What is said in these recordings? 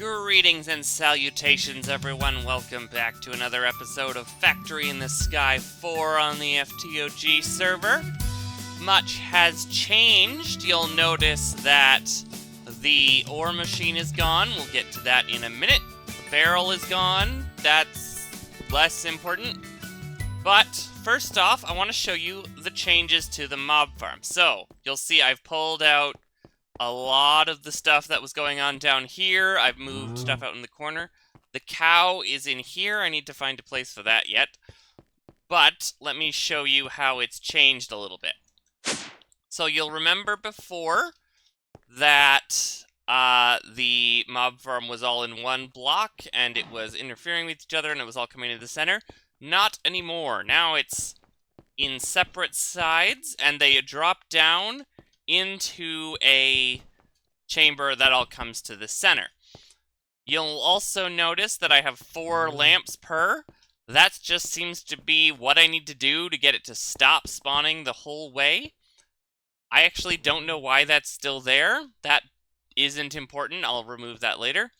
Greetings and salutations, everyone. Welcome back to another episode of Factory in the Sky 4 on the FTOG server. Much has changed. You'll notice that the ore machine is gone. We'll get to that in a minute. The barrel is gone. That's less important. But first off, I want to show you the changes to the mob farm. So, you'll see I've pulled out a lot of the stuff that was going on down here. I've moved stuff out in the corner. The cow is in here. I need to find a place for that yet. But let me show you how it's changed a little bit. So you'll remember before that the mob farm was all in one block and it was interfering with each other and it was all coming to the center. Not anymore. Now it's in separate sides and they drop down into a chamber that all comes to the center. You'll also notice that I have 4 lamps per. That just seems to be what I need to do to get it to stop spawning the whole way. I actually don't know why that's still there. That isn't important. I'll remove that later.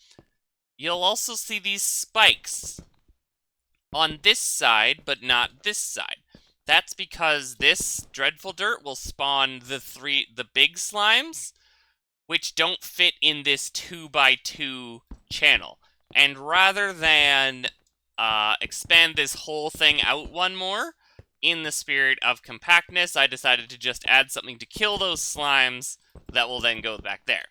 You'll also see these spikes on this side, but not this side. That's because this dreadful dirt will spawn the big slimes, which don't fit in this 2x2 channel. And rather than expand this whole thing out one more, in the spirit of compactness, I decided to just add something to kill those slimes that will then go back there.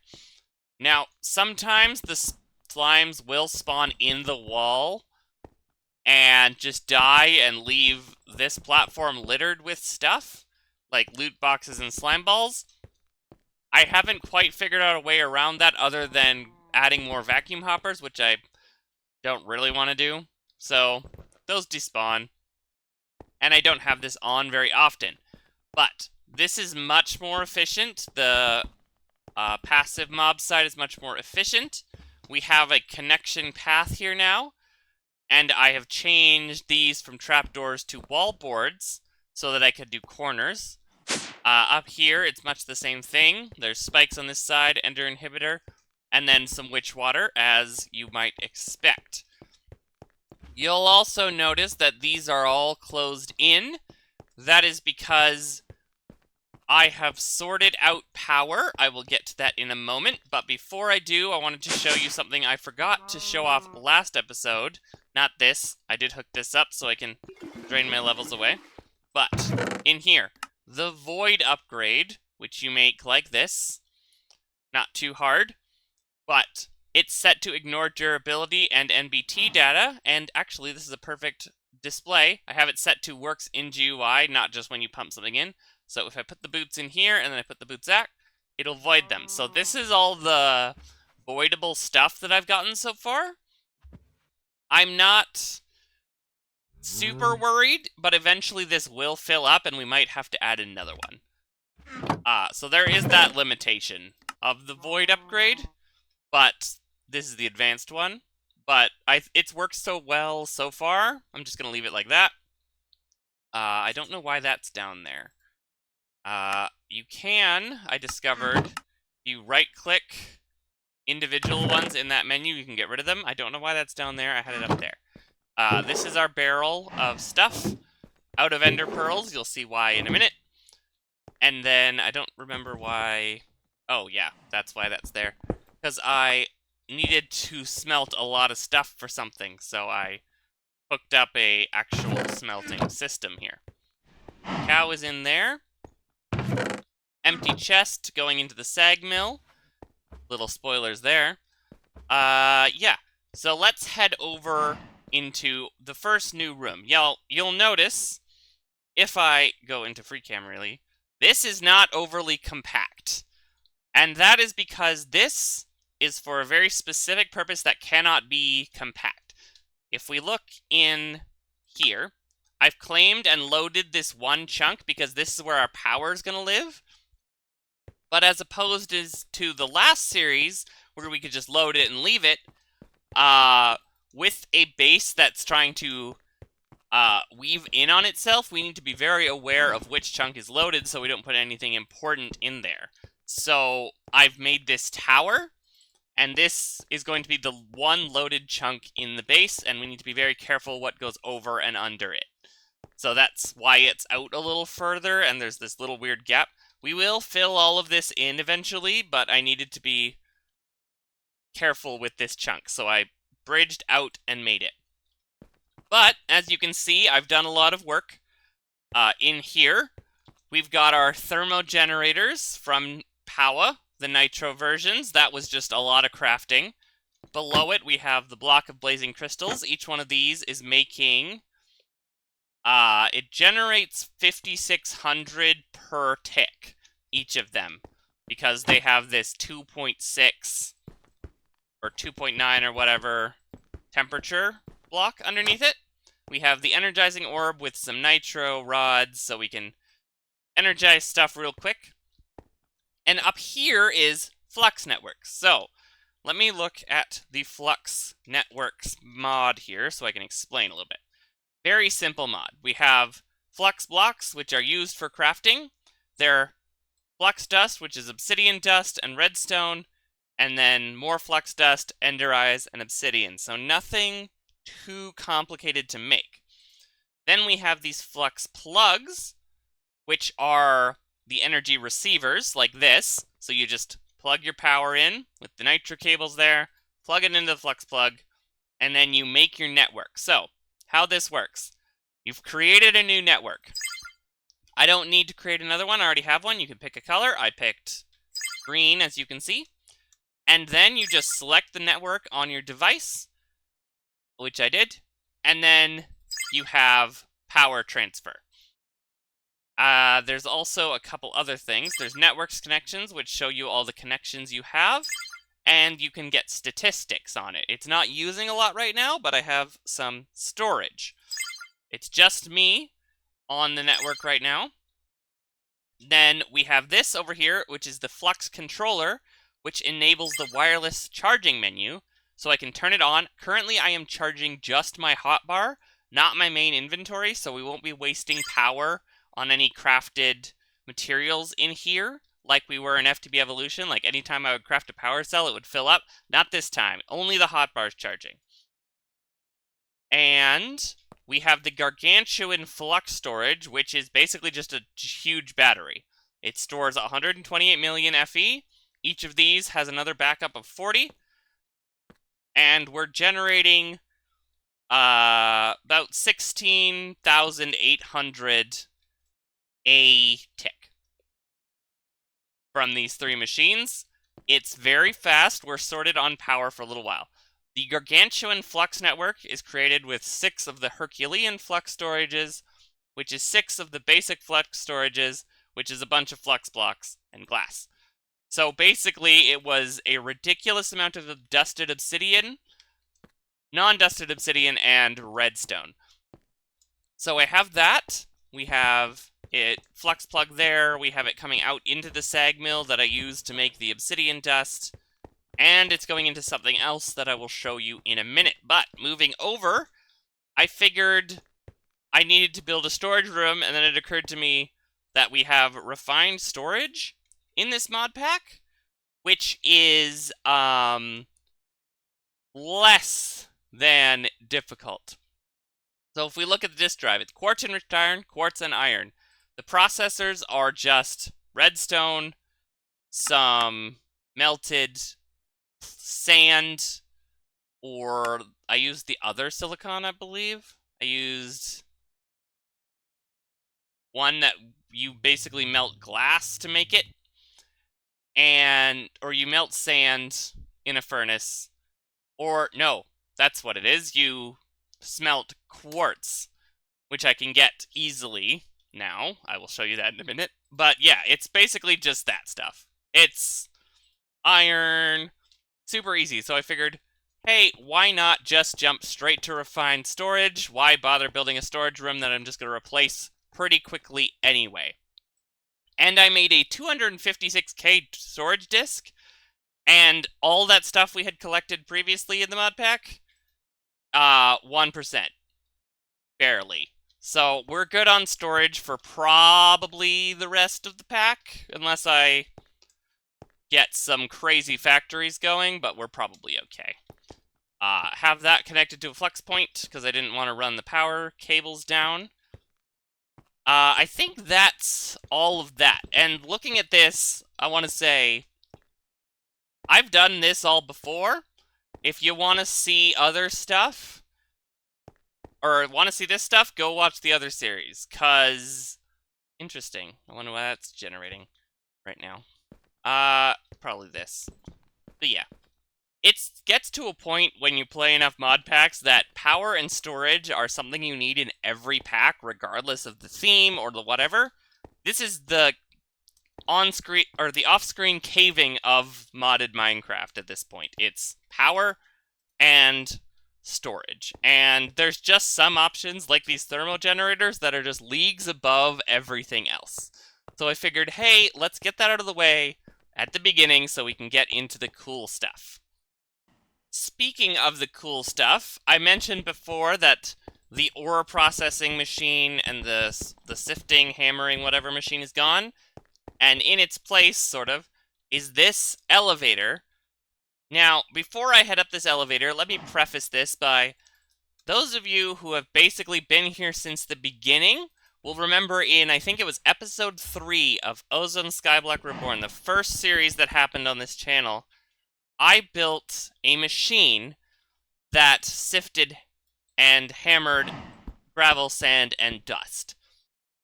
Now, sometimes the slimes will spawn in the wall and just die and leave this platform littered with stuff, like loot boxes and slime balls. I haven't quite figured out a way around that other than adding more vacuum hoppers, which I don't really want to do. So, those despawn. And I don't have this on very often. But this is much more efficient. The passive mob side is much more efficient. We have a connection path here now. And I have changed these from trapdoors to wall boards so that I could do corners. Up here, it's much the same thing. There's spikes on this side, ender inhibitor, and then some witch water, as you might expect. You'll also notice that these are all closed in. That is because I have sorted out power. I will get to that in a moment. But before I do, I wanted to show you something I forgot to show off last episode. Not this. I did hook this up so I can drain my levels away. But in here, the void upgrade, which you make like this. Not too hard, but it's set to ignore durability and NBT data, and actually this is a perfect display. I have it set to works in GUI, not just when you pump something in. So if I put the boots in here and then I put the boots out, it'll void them. So this is all the voidable stuff that I've gotten so far. I'm not super worried, but eventually this will fill up and we might have to add another one. So there is that limitation of the void upgrade, but this is the advanced one. But it's worked so well so far, I'm just going to leave it like that. I don't know why that's down there. You can, I discovered, you right-click individual ones in that menu, you can get rid of them. I don't know why that's down there. I had it up there. This is our barrel of stuff out of ender pearls. You'll see why in a minute. And then I don't remember why. Oh, yeah, that's why that's there. Because I needed to smelt a lot of stuff for something, so I hooked up a actual smelting system here. Cow is in there. Empty chest going into the sag mill. Little spoilers there. Yeah. So let's head over into the first new room. You'll notice, if I go into free cam really, this is not overly compact. And that is because this is for a very specific purpose that cannot be compact. If we look in here, I've claimed and loaded this one chunk because this is where our power is going to live. But as opposed to the last series, where we could just load it and leave it, with a base that's trying to weave in on itself, we need to be very aware of which chunk is loaded so we don't put anything important in there. So I've made this tower, And this is going to be the one loaded chunk in the base, and we need to be very careful what goes over and under it. So that's why it's out a little further, and there's this little weird gap. We will fill all of this in eventually, but I needed to be careful with this chunk, so I bridged out and made it. But, as you can see, I've done a lot of work. In here, we've got our thermogenerators from Powa, the Nitro versions. That was just a lot of crafting. Below it, we have the block of blazing crystals. Each one of these is making... it generates 5,600 per tick, each of them, because they have this 2.6 or 2.9 or whatever temperature block underneath it. We have the energizing orb with some nitro rods, so we can energize stuff real quick. And up here is Flux Networks. So, let me look at the Flux Networks mod here so I can explain a little bit. Very simple mod. We have flux blocks, which are used for crafting. They're flux dust, which is obsidian dust and redstone, and then more flux dust, ender eyes, and obsidian. So nothing too complicated to make. Then we have these flux plugs, which are the energy receivers, like this. So you just plug your power in with the nitro cables there, plug it into the flux plug, and then you make your network. So, how this works. You've created a new network. I don't need to create another one. I already have one. You can pick a color. I picked green, as you can see. And then you just select the network on your device, which I did. And then you have power transfer. There's also a couple other things. There's networks connections, which show you all the connections you have. And you can get statistics on it. It's not using a lot right now, but I have some storage. It's just me on the network right now. Then we have this over here, which is the Flux controller, which enables the wireless charging menu, so I can turn it on. Currently, I am charging just my hotbar, not my main inventory, so we won't be wasting power on any crafted materials in here, like we were in FTB Evolution. Like anytime I would craft a power cell, it would fill up. Not this time. Only the hotbar's charging. And we have the gargantuan flux storage, which is basically just a huge battery. It stores 128 million FE. Each of these has another backup of 40. And we're generating about 16,800 a tick from these three machines. It's very fast. We're sorted on power for a little while. The gargantuan flux network is created with 6 of the Herculean flux storages, which is 6 of the basic flux storages, which is a bunch of flux blocks and glass. So basically, it was a ridiculous amount of dusted obsidian, non-dusted obsidian, and redstone. So I have that. We have it flux plug there. We have it coming out into the sag mill that I use to make the obsidian dust. And it's going into something else that I will show you in a minute. But moving over, I figured I needed to build a storage room, and then it occurred to me that we have refined storage in this mod pack, which is less than difficult. So if we look at the disk drive, it's quartz enriched iron, quartz and iron. The processors are just redstone, some melted sand, or I used the other silicon, I believe. I used one that you basically melt glass to make it, or you melt sand in a furnace, or no, that's what it is. You smelt quartz, which I can get easily now. I will show you that in a minute. But yeah, it's basically just that stuff. It's iron, super easy. So I figured, hey, why not just jump straight to refined storage? Why bother building a storage room that I'm just going to replace pretty quickly anyway? And I made a 256K storage disk, and all that stuff we had collected previously in the mod pack, 1%. Barely. So we're good on storage for probably the rest of the pack, unless I get some crazy factories going, but we're probably okay. Have that connected to a flex point, because I didn't want to run the power cables down. I think that's all of that. And looking at this, I want to say, I've done this all before. If you want to see other stuff, or want to see this stuff, go watch the other series, because... Interesting. I wonder why that's generating right now. Probably this. But yeah. It gets to a point when you play enough mod packs that power and storage are something you need in every pack, regardless of the theme or the whatever. This is the on-screen, or the off-screen caving of modded Minecraft at this point. It's power and storage. And there's just some options, like these thermal generators, that are just leagues above everything else. So I figured, hey, let's get that out of the way at the beginning so we can get into the cool stuff. Speaking of the cool stuff, I mentioned before that the ore processing machine and the sifting, hammering, whatever machine is gone. And in its place, sort of, is this elevator. Now, before I head up this elevator, let me preface this by, those of you who have basically been here since the beginning will remember in, I think it was episode 3 of Ozone Skyblock Reborn, the first series that happened on this channel, I built a machine that sifted and hammered gravel, sand, and dust.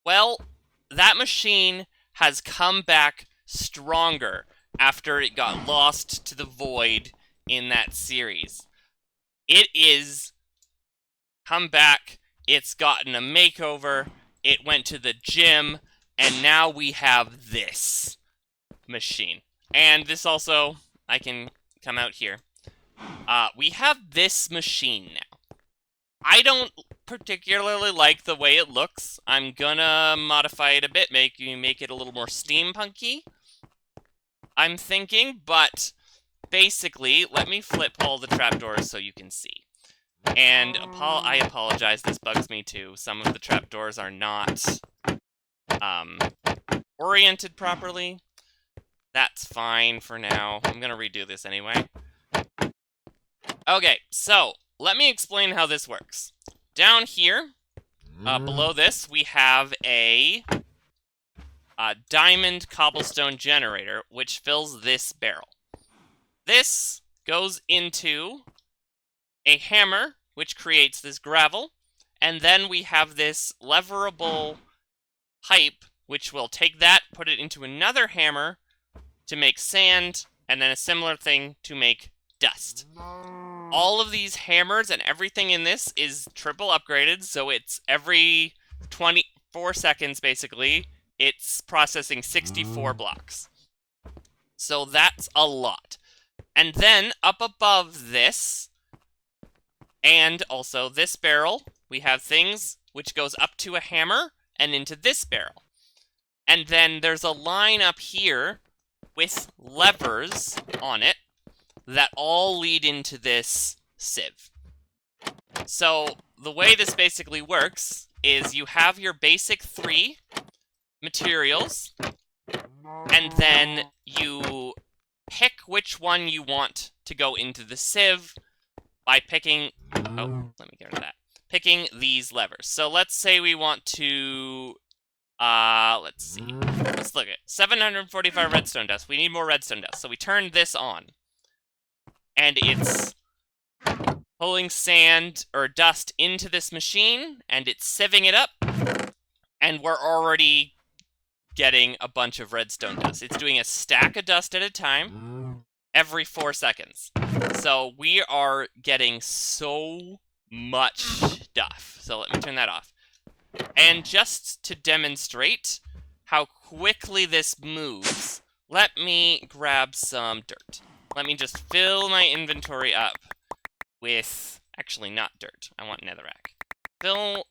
Well, that machine has come back stronger after it got lost to the void in that series. It is come back, it's gotten a makeover, it went to the gym, and now we have this machine. And this also, I can come out here. We have this machine now. I don't particularly like the way it looks. I'm gonna modify it a bit, make it a little more steampunky, I'm thinking, but basically, let me flip all the trapdoors so you can see. And I apologize, this bugs me too. Some of the trapdoors are not oriented properly. That's fine for now. I'm gonna redo this anyway. Okay, so let me explain how this works. Down here, below this, we have a diamond cobblestone generator, which fills this barrel. This goes into a hammer, which creates this gravel, and then we have this leverable pipe, which will take that, put it into another hammer to make sand, and then a similar thing to make dust. All of these hammers and everything in this is triple upgraded, so it's every 24 seconds, basically, it's processing 64 blocks. So that's a lot. And then, up above this, and also this barrel, we have things which goes up to a hammer and into this barrel. And then there's a line up here with levers on it that all lead into this sieve. So the way this basically works is you have your basic 3 materials, and then you pick which one you want to go into the sieve by picking, oh, let me get rid of that, picking these levers. So let's say we want to, let's see, let's look at 745 redstone dust. We need more redstone dust, so we turn this on, and it's pulling sand or dust into this machine, and it's sieving it up, and we're already getting a bunch of redstone dust. It's doing a stack of dust at a time every 4 seconds. So we are getting so much stuff. So let me turn that off. And just to demonstrate how quickly this moves, let me grab some dirt. Let me just fill my inventory up with, actually not dirt, I want netherrack. Fill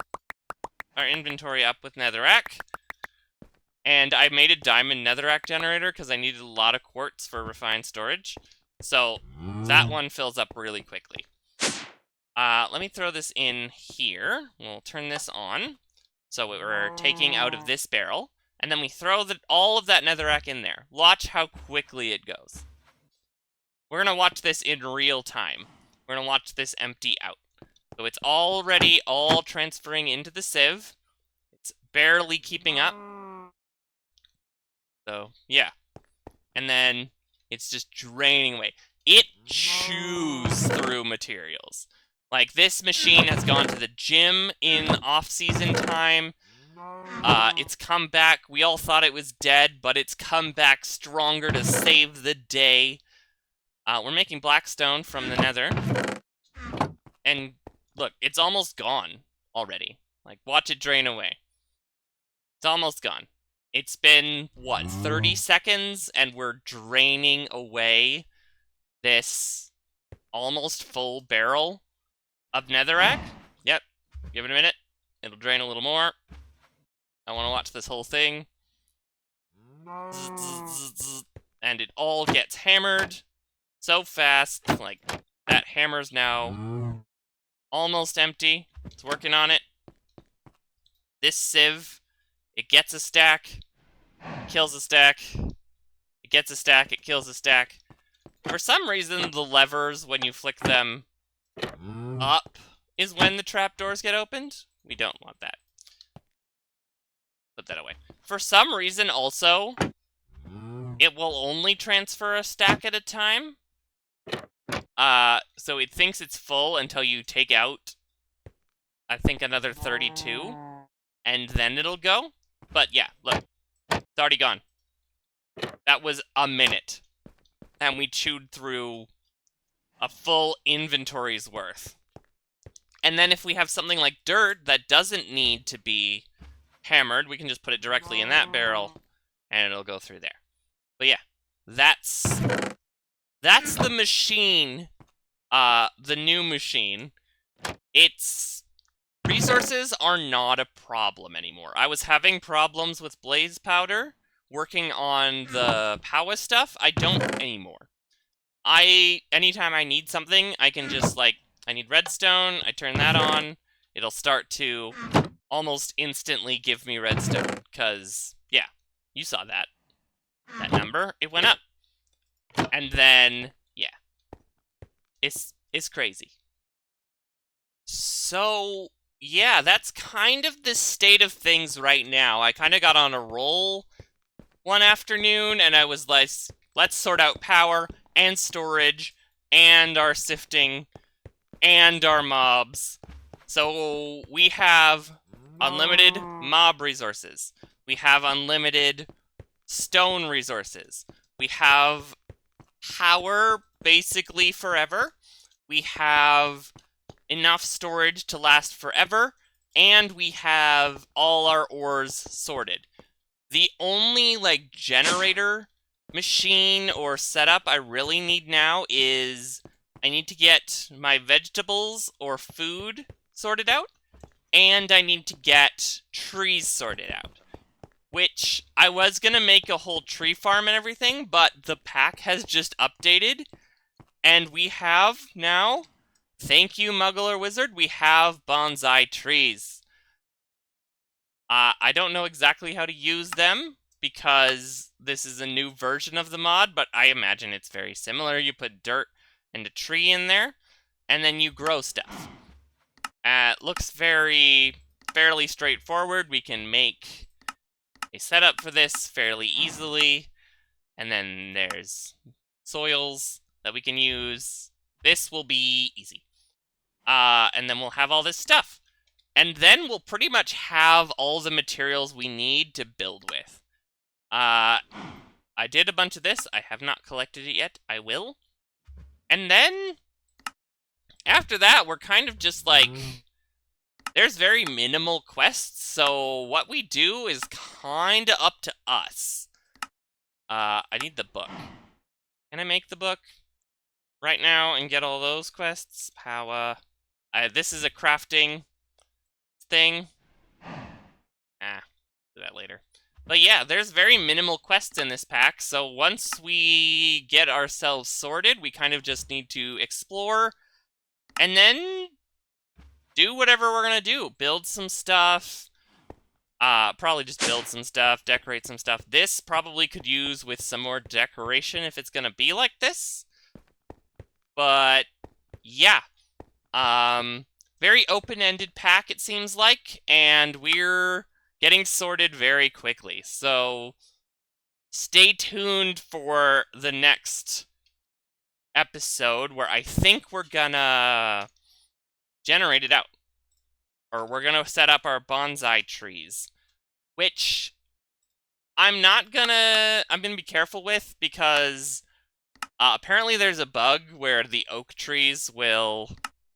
our inventory up with netherrack. And I made a diamond netherrack generator because I needed a lot of quartz for refined storage. So that one fills up really quickly. Let me throw this in here. We'll turn this on. So we're taking out of this barrel. And then we throw all of that netherrack in there. Watch how quickly it goes. We're going to watch this in real time. We're going to watch this empty out. So it's already all transferring into the sieve. It's barely keeping up. So, yeah. And then it's just draining away. It chews through materials. Like, this machine has gone to the gym in off-season time. It's come back. We all thought it was dead, but it's come back stronger to save the day. We're making blackstone from the nether. And look, it's almost gone already. Like, watch it drain away. It's almost gone. It's been, what, 30 seconds, and we're draining away this almost full barrel of netherrack. Yep, give it a minute. It'll drain a little more. I want to watch this whole thing. And it all gets hammered so fast. Like, that hammer's now almost empty. It's working on it. This sieve, it gets a stack, kills a stack. It gets a stack, it kills a stack. For some reason, the levers, when you flick them up, is when the trapdoors get opened. We don't want that. Put that away. For some reason, also, it will only transfer a stack at a time. So it thinks it's full until you take out, I think, another 32, and then it'll go. But yeah, look, it's already gone. That was a minute, and we chewed through a full inventory's worth. And then if we have something like dirt that doesn't need to be hammered, we can just put it directly in that barrel, and it'll go through there. But yeah, that's the machine, the new machine. Its resources are not a problem anymore. I was having problems with blaze powder working on the power stuff. I don't anymore. Anytime I need something, I can just, like, I need redstone, I turn that on, it'll start to almost instantly give me redstone, because, yeah, you saw that. That number, it went up. And then, yeah. It's crazy. So, yeah, that's kind of the state of things right now. I kind of got on a roll one afternoon, and I was like, let's sort out power, and storage, and our sifting, and our mobs. So, we have unlimited mob resources. We have unlimited stone resources. We have power basically forever. We have enough storage to last forever. And we have all our ores sorted. The only, like, generator machine or setup I really need now is I need to get my vegetables or food sorted out. And I need to get trees sorted out. Which, I was gonna make a whole tree farm and everything, but the pack has just updated. And we have now, thank you Muggler Wizard, we have bonsai trees. I don't know exactly how to use them, because this is a new version of the mod, but I imagine it's very similar. You put dirt and a tree in there, and then you grow stuff. It looks fairly straightforward. We can make a setup for this fairly easily. And then there's soils that we can use. This will be easy. And then we'll have all this stuff. And then we'll pretty much have all the materials we need to build with. I did a bunch of this. I have not collected it yet. I will. And then after that, we're kind of just like, there's very minimal quests, so what we do is kind of up to us. I need the book. Can I make the book right now and get all those quests? Power. This is a crafting thing. Do that later. But yeah, there's very minimal quests in this pack, so once we get ourselves sorted, we kind of just need to explore, and then do whatever we're gonna do. Build some stuff, Probably just build some stuff, decorate some stuff. This probably could use with some more decoration if it's gonna be like this. But yeah, very open-ended pack it seems like, and we're getting sorted very quickly. So stay tuned for the next episode where I think we're gonna generate it out. Or we're gonna set up our bonsai trees, which I'm gonna be careful with because apparently there's a bug where the oak trees will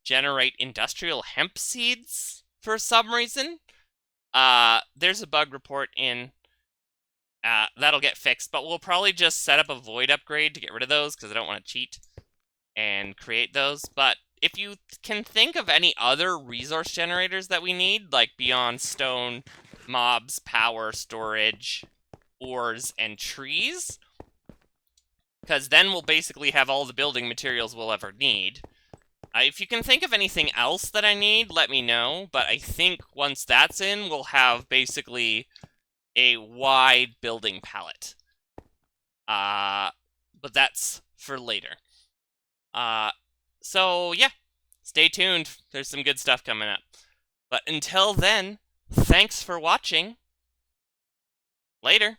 generate industrial hemp seeds for some reason. There's a bug report in. That'll get fixed, but we'll probably just set up a void upgrade to get rid of those because I don't want to cheat and create those. But if you can think of any other resource generators that we need, like beyond stone, mobs, power, storage, ores, and trees, because then we'll basically have all the building materials we'll ever need. If you can think of anything else that I need, let me know, but I think once that's in, we'll have basically a wide building palette. But that's for later. So yeah, stay tuned. There's some good stuff coming up. But until then, thanks for watching. Later.